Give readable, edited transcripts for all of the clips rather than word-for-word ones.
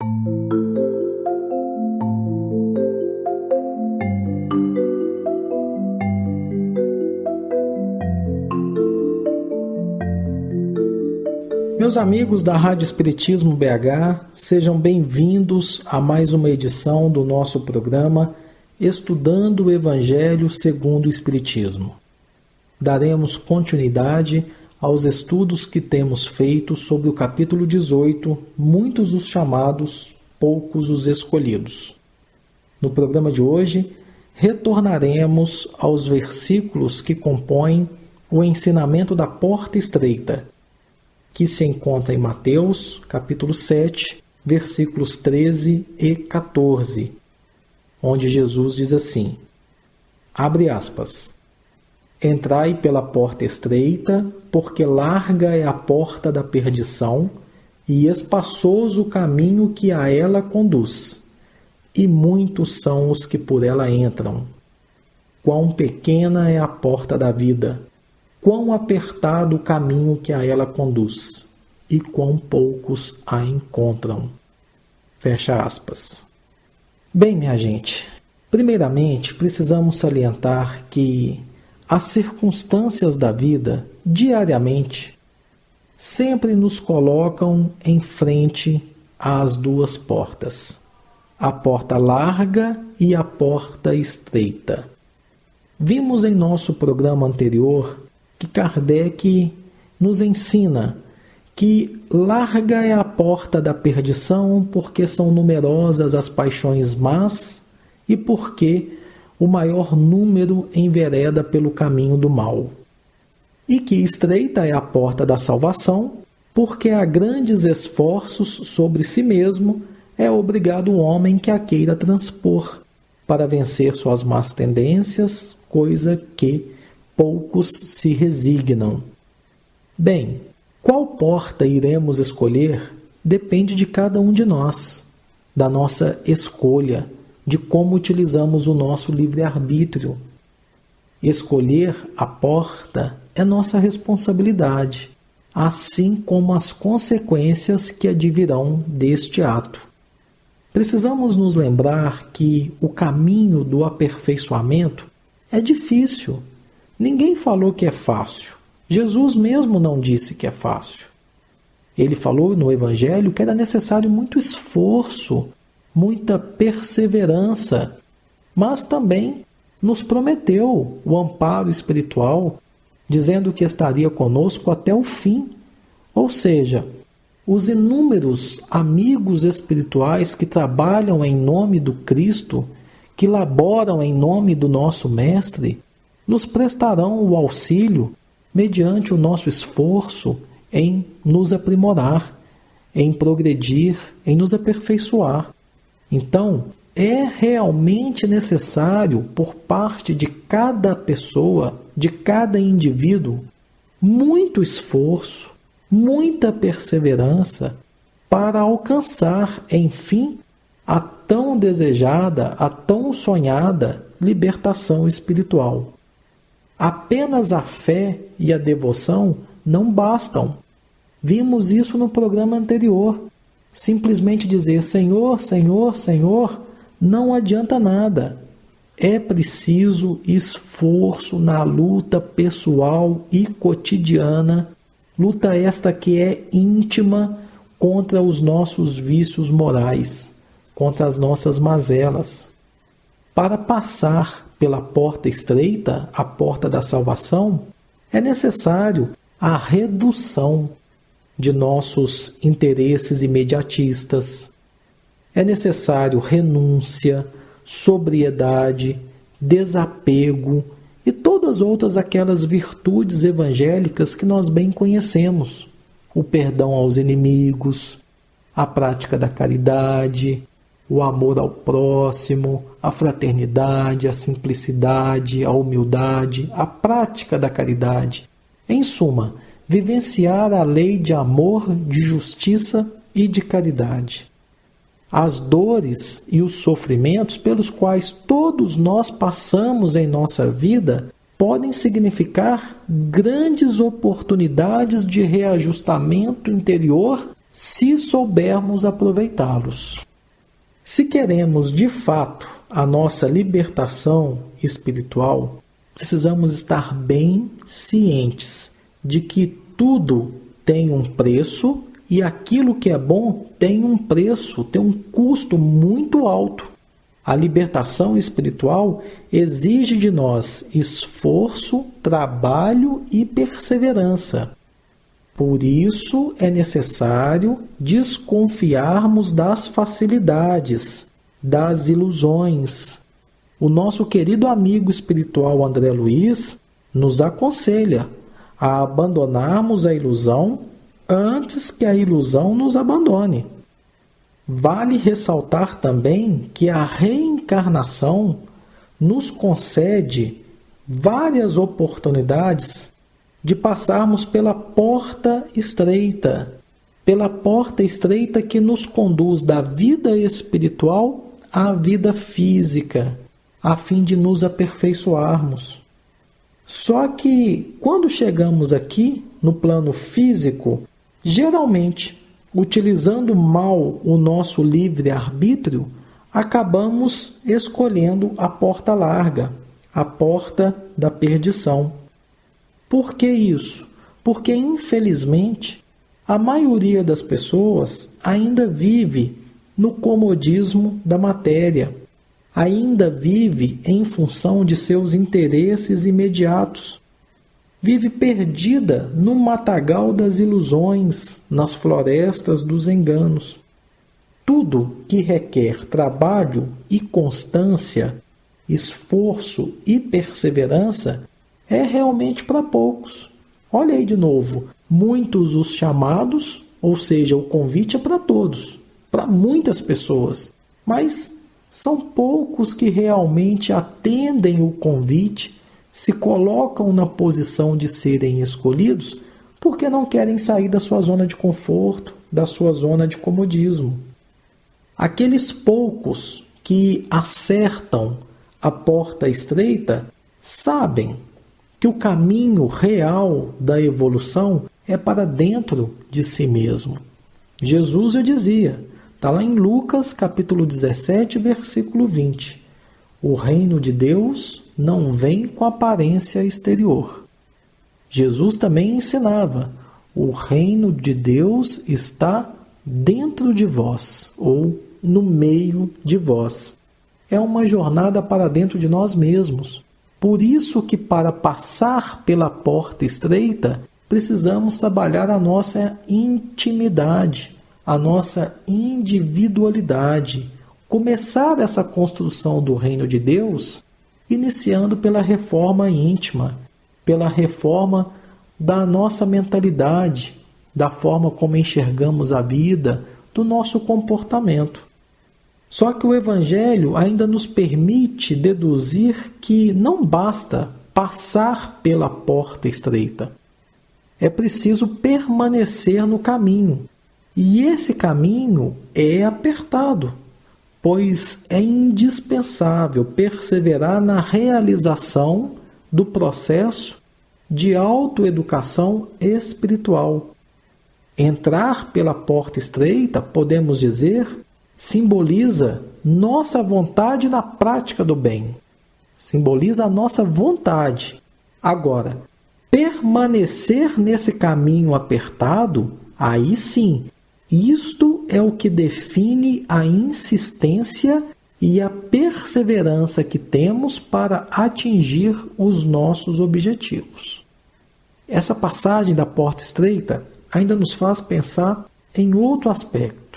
Meus amigos da Rádio Espiritismo BH, sejam bem-vindos a mais uma edição do nosso programa Estudando o Evangelho segundo o Espiritismo. Daremos continuidade aos estudos que temos feito sobre o capítulo 18, muitos os chamados, poucos os escolhidos. No programa de hoje, retornaremos aos versículos que compõem o ensinamento da porta estreita, que se encontra em Mateus, capítulo 7, versículos 13 e 14, onde Jesus diz assim, abre aspas, entrai pela porta estreita, porque larga é a porta da perdição, e espaçoso o caminho que a ela conduz, e muitos são os que por ela entram. Quão pequena é a porta da vida! Quão apertado o caminho que a ela conduz, e quão poucos a encontram. Fecha aspas. Bem, minha gente, primeiramente precisamos salientar que as circunstâncias da vida, diariamente, sempre nos colocam em frente às duas portas, a porta larga e a porta estreita. Vimos em nosso programa anterior que Kardec nos ensina que larga é a porta da perdição porque são numerosas as paixões más e porque o maior número envereda pelo caminho do mal. E que estreita é a porta da salvação porque a grandes esforços sobre si mesmo é obrigado o homem que a queira transpor para vencer suas más tendências, coisa que poucos se resignam. Bem, qual porta iremos escolher depende de cada um de nós, da nossa escolha, de como utilizamos o nosso livre-arbítrio. Escolher a porta é nossa responsabilidade, assim como as consequências que advirão deste ato. Precisamos nos lembrar que o caminho do aperfeiçoamento é difícil. Ninguém falou que é fácil. Jesus mesmo não disse que é fácil. Ele falou no Evangelho que era necessário muito esforço, muita perseverança, mas também nos prometeu o amparo espiritual, dizendo que estaria conosco até o fim. Ou seja, os inúmeros amigos espirituais que trabalham em nome do Cristo, que laboram em nome do nosso Mestre, nos prestarão o auxílio mediante o nosso esforço em nos aprimorar, em progredir, em nos aperfeiçoar. Então, é realmente necessário, por parte de cada pessoa, de cada indivíduo, muito esforço, muita perseverança para alcançar, enfim, a tão desejada, a tão sonhada libertação espiritual. Apenas a fé e a devoção não bastam. Vimos isso no programa anterior. Simplesmente dizer Senhor, Senhor, Senhor não adianta nada. É preciso esforço na luta pessoal e cotidiana, luta esta que é íntima contra os nossos vícios morais, contra as nossas mazelas. Para passar pela porta estreita, a porta da salvação, é necessário a redução de nossos interesses imediatistas. É necessário renúncia, sobriedade, desapego e todas outras aquelas virtudes evangélicas que nós bem conhecemos. O perdão aos inimigos, a prática da caridade, o amor ao próximo, a fraternidade, a simplicidade, a humildade, a prática da caridade. Em suma, vivenciar a lei de amor, de justiça e de caridade. As dores e os sofrimentos pelos quais todos nós passamos em nossa vida podem significar grandes oportunidades de reajustamento interior se soubermos aproveitá-los. Se queremos de fato a nossa libertação espiritual, precisamos estar bem cientes de que tudo tem um preço e aquilo que é bom tem um preço, tem um custo muito alto. A libertação espiritual exige de nós esforço, trabalho e perseverança. Por isso é necessário desconfiarmos das facilidades, das ilusões. O nosso querido amigo espiritual André Luiz nos aconselha a abandonarmos a ilusão antes que a ilusão nos abandone. Vale ressaltar também que a reencarnação nos concede várias oportunidades de passarmos pela porta estreita que nos conduz da vida espiritual à vida física, a fim de nos aperfeiçoarmos. Só que quando chegamos aqui, no plano físico, geralmente, utilizando mal o nosso livre-arbítrio, acabamos escolhendo a porta larga, a porta da perdição. Por que isso? Porque, infelizmente, a maioria das pessoas ainda vive no comodismo da matéria, ainda vive em função de seus interesses imediatos, vive perdida no matagal das ilusões, nas florestas dos enganos. Tudo que requer trabalho e constância, esforço e perseverança é realmente para poucos. Olha aí de novo, muitos os chamados, ou seja, o convite é para todos, para muitas pessoas, mas são poucos que realmente atendem o convite, se colocam na posição de serem escolhidos porque não querem sair da sua zona de conforto, da sua zona de comodismo. Aqueles poucos que acertam a porta estreita sabem que o caminho real da evolução é para dentro de si mesmo. Jesus já dizia, está lá em Lucas capítulo 17, versículo 20. O reino de Deus não vem com aparência exterior. Jesus também ensinava, o reino de Deus está dentro de vós, ou no meio de vós. É uma jornada para dentro de nós mesmos. Por isso que para passar pela porta estreita, precisamos trabalhar a nossa intimidade, a nossa individualidade, começar essa construção do reino de Deus, iniciando pela reforma íntima, pela reforma da nossa mentalidade, da forma como enxergamos a vida, do nosso comportamento. Só que o Evangelho ainda nos permite deduzir que não basta passar pela porta estreita. É preciso permanecer no caminho. E esse caminho é apertado, pois é indispensável perseverar na realização do processo de autoeducação espiritual. Entrar pela porta estreita, podemos dizer, simboliza nossa vontade na prática do bem. Simboliza a nossa vontade. Agora, permanecer nesse caminho apertado, aí sim, isto é o que define a insistência e a perseverança que temos para atingir os nossos objetivos. Essa passagem da porta estreita ainda nos faz pensar em outro aspecto.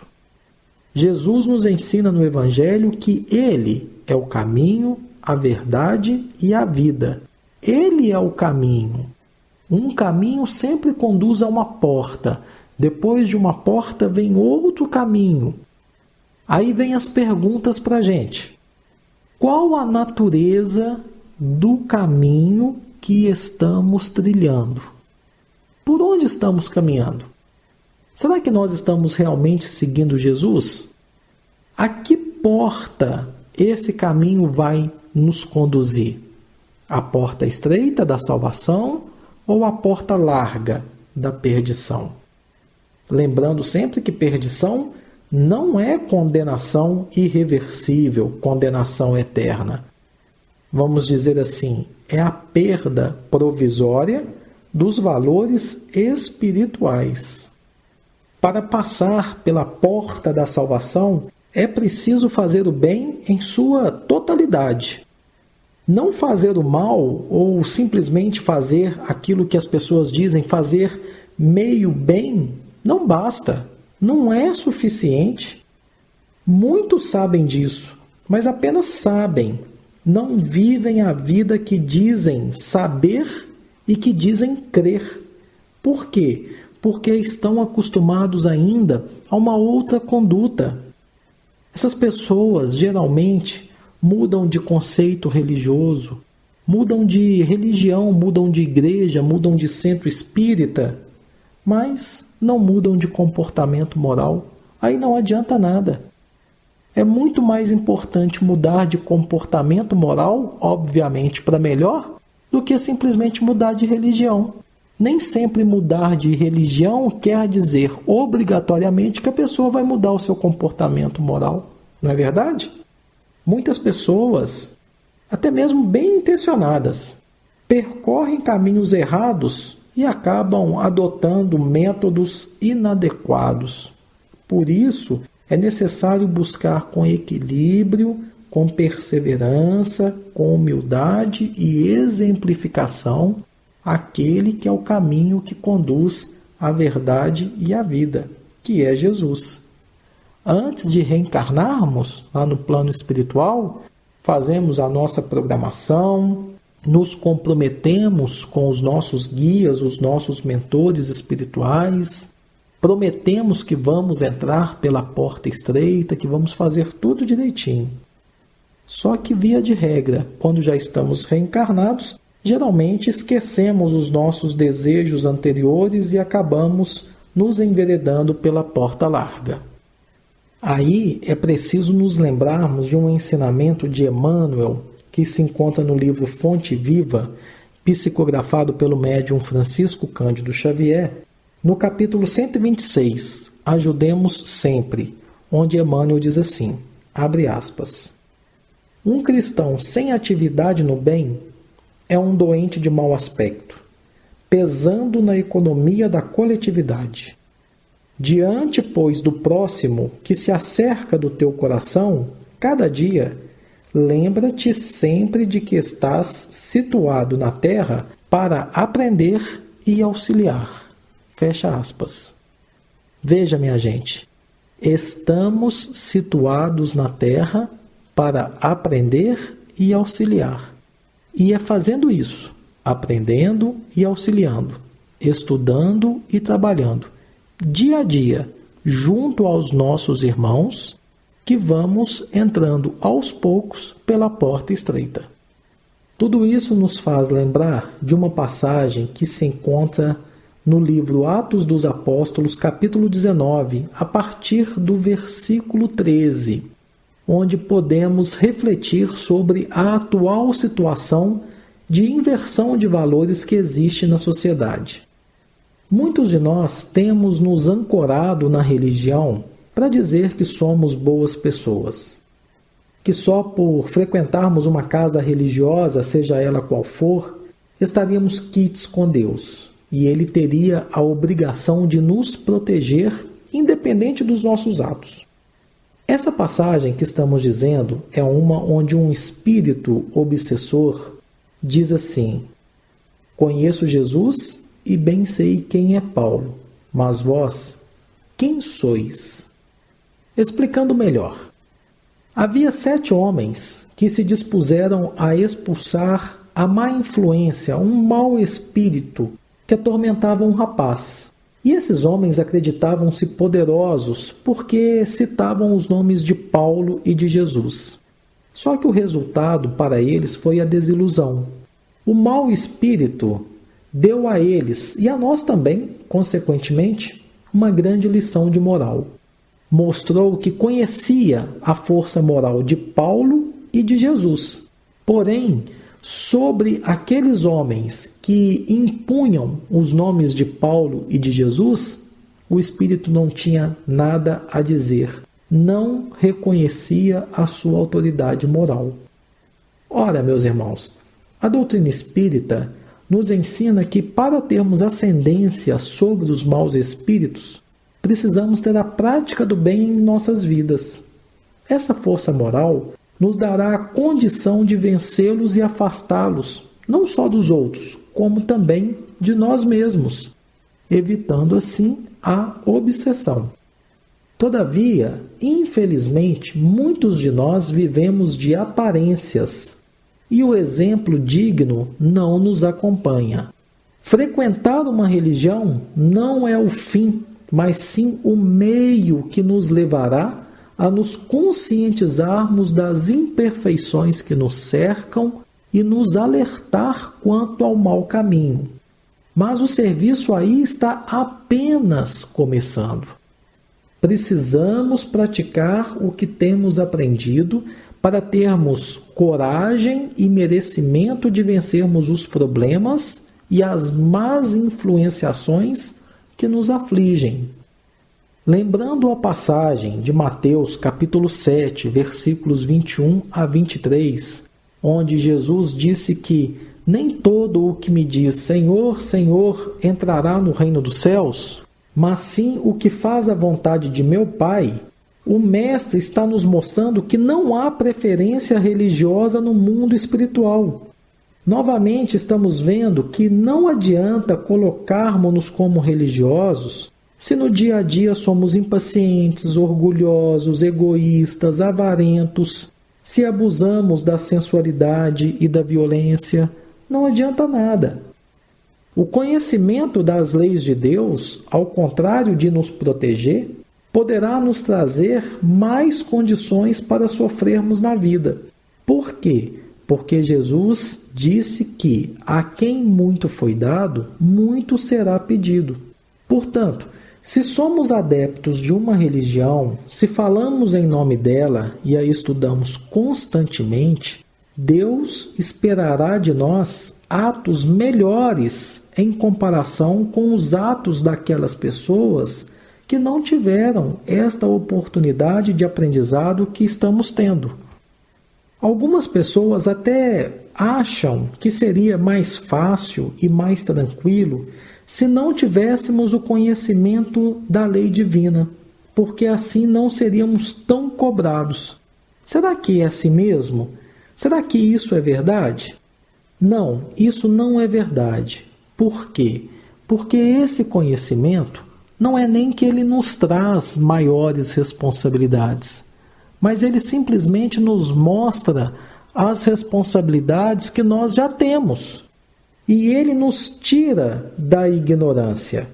Jesus nos ensina no Evangelho que Ele é o caminho, a verdade e a vida. Ele é o caminho. Um caminho sempre conduz a uma porta. Depois de uma porta vem outro caminho. Aí vem as perguntas para a gente. Qual a natureza do caminho que estamos trilhando? Por onde estamos caminhando? Será que nós estamos realmente seguindo Jesus? A que porta esse caminho vai nos conduzir? A porta estreita da salvação ou a porta larga da perdição? Lembrando sempre que perdição não é condenação irreversível, condenação eterna. Vamos dizer assim, é a perda provisória dos valores espirituais. Para passar pela porta da salvação, é preciso fazer o bem em sua totalidade. Não fazer o mal ou simplesmente fazer aquilo que as pessoas dizem, fazer meio bem, não basta, não é suficiente. Muitos sabem disso, mas apenas sabem, não vivem a vida que dizem saber e que dizem crer. Por quê? Porque estão acostumados ainda a uma outra conduta. Essas pessoas geralmente mudam de conceito religioso, mudam de religião, mudam de igreja, mudam de centro espírita, mas não mudam de comportamento moral. Aí não adianta nada. É muito mais importante mudar de comportamento moral, obviamente para melhor, do que simplesmente mudar de religião. Nem sempre mudar de religião quer dizer obrigatoriamente que a pessoa vai mudar o seu comportamento moral. Não é verdade? Muitas pessoas, até mesmo bem intencionadas, percorrem caminhos errados e acabam adotando métodos inadequados. Por isso, é necessário buscar com equilíbrio, com perseverança, com humildade e exemplificação aquele que é o caminho que conduz à verdade e à vida, que é Jesus. Antes de reencarnarmos lá no plano espiritual, fazemos a nossa programação, nos comprometemos com os nossos guias, os nossos mentores espirituais, prometemos que vamos entrar pela porta estreita, que vamos fazer tudo direitinho. Só que, via de regra, quando já estamos reencarnados, geralmente esquecemos os nossos desejos anteriores e acabamos nos enveredando pela porta larga. Aí é preciso nos lembrarmos de um ensinamento de Emmanuel, que se encontra no livro Fonte Viva, psicografado pelo médium Francisco Cândido Xavier, no capítulo 126, Ajudemos Sempre, onde Emmanuel diz assim, abre aspas, um cristão sem atividade no bem é um doente de mau aspecto, pesando na economia da coletividade. Diante, pois, do próximo que se acerca do teu coração, cada dia, lembra-te sempre de que estás situado na terra para aprender e auxiliar. Fecha aspas. Veja, minha gente, estamos situados na terra para aprender e auxiliar. E é fazendo isso, aprendendo e auxiliando, estudando e trabalhando, dia a dia, junto aos nossos irmãos, que vamos entrando aos poucos pela porta estreita. Tudo isso nos faz lembrar de uma passagem que se encontra no livro Atos dos Apóstolos, capítulo 19, a partir do versículo 13, onde podemos refletir sobre a atual situação de inversão de valores que existe na sociedade. Muitos de nós temos nos ancorado na religião para dizer que somos boas pessoas, que só por frequentarmos uma casa religiosa, seja ela qual for, estaríamos quites com Deus, e Ele teria a obrigação de nos proteger, independente dos nossos atos. Essa passagem que estamos dizendo é uma onde um espírito obsessor diz assim, conheço Jesus e bem sei quem é Paulo, mas vós, quem sois? Explicando melhor, havia 7 homens que se dispuseram a expulsar a má influência, um mau espírito que atormentava um rapaz. E esses homens acreditavam-se poderosos porque citavam os nomes de Paulo e de Jesus. Só que o resultado para eles foi a desilusão. O mau espírito deu a eles, e a nós também, consequentemente, uma grande lição de moral. Mostrou que conhecia a força moral de Paulo e de Jesus. Porém, sobre aqueles homens que impunham os nomes de Paulo e de Jesus, o espírito não tinha nada a dizer, não reconhecia a sua autoridade moral. Ora, meus irmãos, a doutrina espírita nos ensina que para termos ascendência sobre os maus espíritos, precisamos ter a prática do bem em nossas vidas. Essa força moral nos dará a condição de vencê-los e afastá-los, não só dos outros, como também de nós mesmos, evitando assim a obsessão. Todavia, infelizmente, muitos de nós vivemos de aparências e o exemplo digno não nos acompanha. Frequentar uma religião não é o fim, mas sim o meio que nos levará a nos conscientizarmos das imperfeições que nos cercam e nos alertar quanto ao mau caminho. Mas o serviço aí está apenas começando. Precisamos praticar o que temos aprendido para termos coragem e merecimento de vencermos os problemas e as más influenciações que nos afligem. Lembrando a passagem de Mateus capítulo 7, versículos 21 a 23, onde Jesus disse que nem todo o que me diz Senhor, Senhor entrará no reino dos céus, mas sim o que faz a vontade de meu Pai, o Mestre está nos mostrando que não há preferência religiosa no mundo espiritual. Novamente estamos vendo que não adianta colocarmos-nos como religiosos se no dia a dia somos impacientes, orgulhosos, egoístas, avarentos, se abusamos da sensualidade e da violência, não adianta nada. O conhecimento das leis de Deus, ao contrário de nos proteger, poderá nos trazer mais condições para sofrermos na vida. Por quê? Porque Jesus disse que a quem muito foi dado, muito será pedido. Portanto, se somos adeptos de uma religião, se falamos em nome dela e a estudamos constantemente, Deus esperará de nós atos melhores em comparação com os atos daquelas pessoas que não tiveram esta oportunidade de aprendizado que estamos tendo. Algumas pessoas até acham que seria mais fácil e mais tranquilo se não tivéssemos o conhecimento da lei divina, porque assim não seríamos tão cobrados. Será que é assim mesmo? Será que isso é verdade? Não, isso não é verdade. Por quê? Porque esse conhecimento não é nem que ele nos traz maiores responsabilidades, mas ele simplesmente nos mostra as responsabilidades que nós já temos. E ele nos tira da ignorância.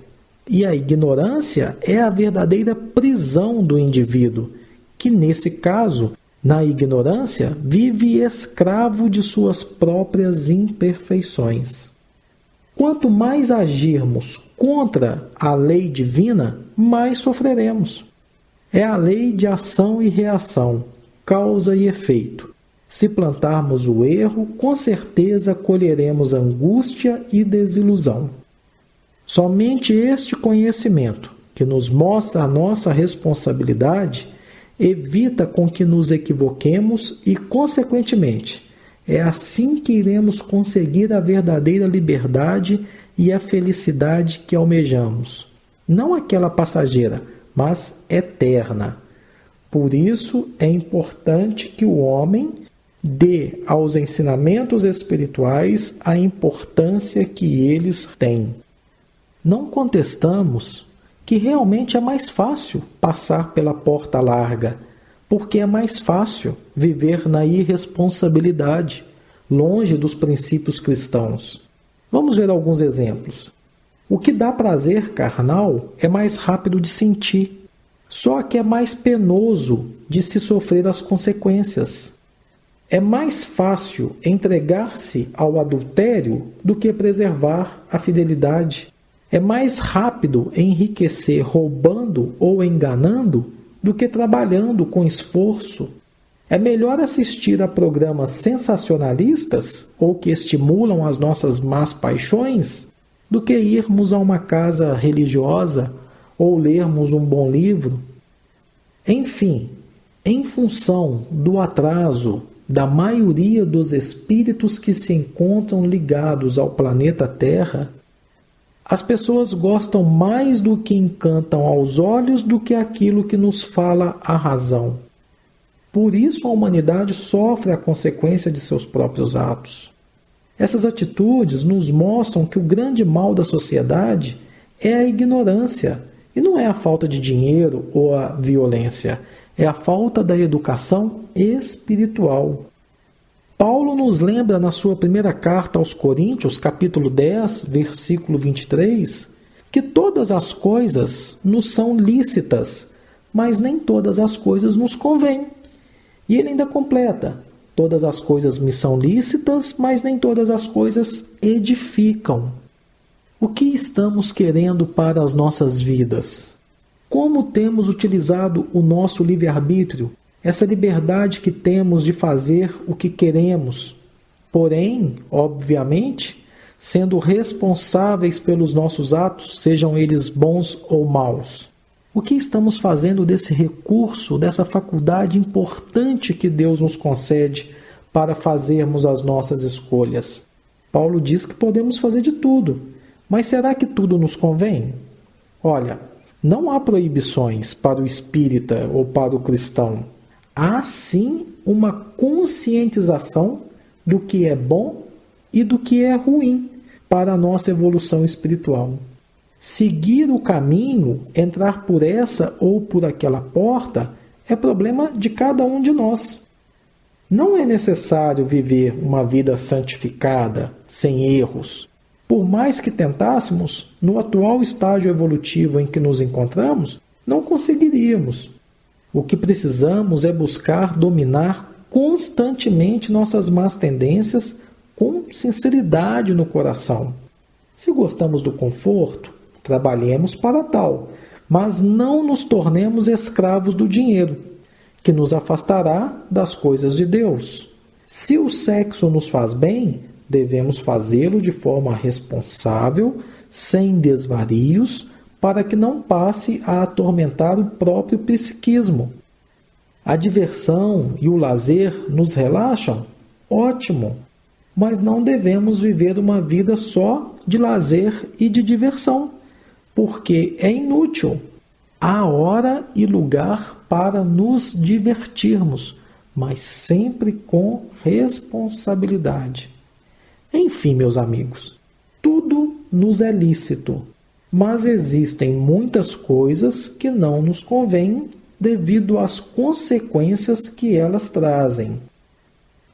E a ignorância é a verdadeira prisão do indivíduo, que nesse caso, na ignorância, vive escravo de suas próprias imperfeições. Quanto mais agirmos contra a lei divina, mais sofreremos. É a lei de ação e reação, causa e efeito. Se plantarmos o erro, com certeza colheremos angústia e desilusão. Somente este conhecimento, que nos mostra a nossa responsabilidade, evita com que nos equivoquemos e, consequentemente, é assim que iremos conseguir a verdadeira liberdade e a felicidade que almejamos. Não aquela passageira, mas eterna. Por isso é importante que o homem dê aos ensinamentos espirituais a importância que eles têm. Não contestamos que realmente é mais fácil passar pela porta larga, porque é mais fácil viver na irresponsabilidade, longe dos princípios cristãos. Vamos ver alguns exemplos. O que dá prazer carnal é mais rápido de sentir, só que é mais penoso de se sofrer as consequências. É mais fácil entregar-se ao adultério do que preservar a fidelidade. É mais rápido enriquecer roubando ou enganando do que trabalhando com esforço. É melhor assistir a programas sensacionalistas ou que estimulam as nossas más paixões do que irmos a uma casa religiosa ou lermos um bom livro. Enfim, em função do atraso da maioria dos espíritos que se encontram ligados ao planeta Terra, as pessoas gostam mais do que encantam aos olhos do que aquilo que nos fala a razão. Por isso a humanidade sofre a consequência de seus próprios atos. Essas atitudes nos mostram que o grande mal da sociedade é a ignorância, e não é a falta de dinheiro ou a violência, é a falta da educação espiritual. Paulo nos lembra na sua primeira carta aos Coríntios, capítulo 10, versículo 23, que todas as coisas nos são lícitas, mas nem todas as coisas nos convêm. E ele ainda completa: todas as coisas me são lícitas, mas nem todas as coisas edificam. O que estamos querendo para as nossas vidas? Como temos utilizado o nosso livre-arbítrio, essa liberdade que temos de fazer o que queremos, porém, obviamente, sendo responsáveis pelos nossos atos, sejam eles bons ou maus? O que estamos fazendo desse recurso, dessa faculdade importante que Deus nos concede para fazermos as nossas escolhas? Paulo diz que podemos fazer de tudo, mas será que tudo nos convém? Olha, não há proibições para o espírita ou para o cristão. Há sim uma conscientização do que é bom e do que é ruim para a nossa evolução espiritual. Seguir o caminho, entrar por essa ou por aquela porta, é problema de cada um de nós. Não é necessário viver uma vida santificada, sem erros. Por mais que tentássemos, no atual estágio evolutivo em que nos encontramos, não conseguiríamos. O que precisamos é buscar dominar constantemente nossas más tendências com sinceridade no coração. Se gostamos do conforto, trabalhemos para tal, mas não nos tornemos escravos do dinheiro, que nos afastará das coisas de Deus. Se o sexo nos faz bem, devemos fazê-lo de forma responsável, sem desvarios, para que não passe a atormentar o próprio psiquismo. A diversão e o lazer nos relaxam? Ótimo! Mas não devemos viver uma vida só de lazer e de diversão, porque é inútil. Há hora e lugar para nos divertirmos, mas sempre com responsabilidade. Enfim, meus amigos, tudo nos é lícito, mas existem muitas coisas que não nos convêm devido às consequências que elas trazem.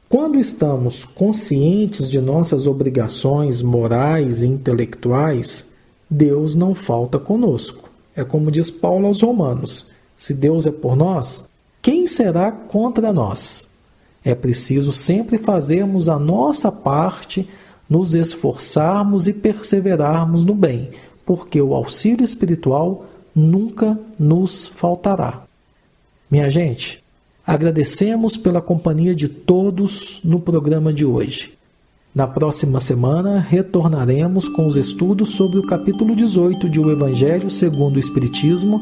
Quando estamos conscientes de nossas obrigações morais e intelectuais, Deus não falta conosco. É como diz Paulo aos Romanos: se Deus é por nós, quem será contra nós? É preciso sempre fazermos a nossa parte, nos esforçarmos e perseverarmos no bem, porque o auxílio espiritual nunca nos faltará. Minha gente, agradecemos pela companhia de todos no programa de hoje. Na próxima semana, retornaremos com os estudos sobre o capítulo 18 de O Evangelho segundo o Espiritismo,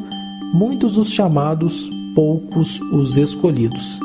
muitos os chamados, poucos os escolhidos.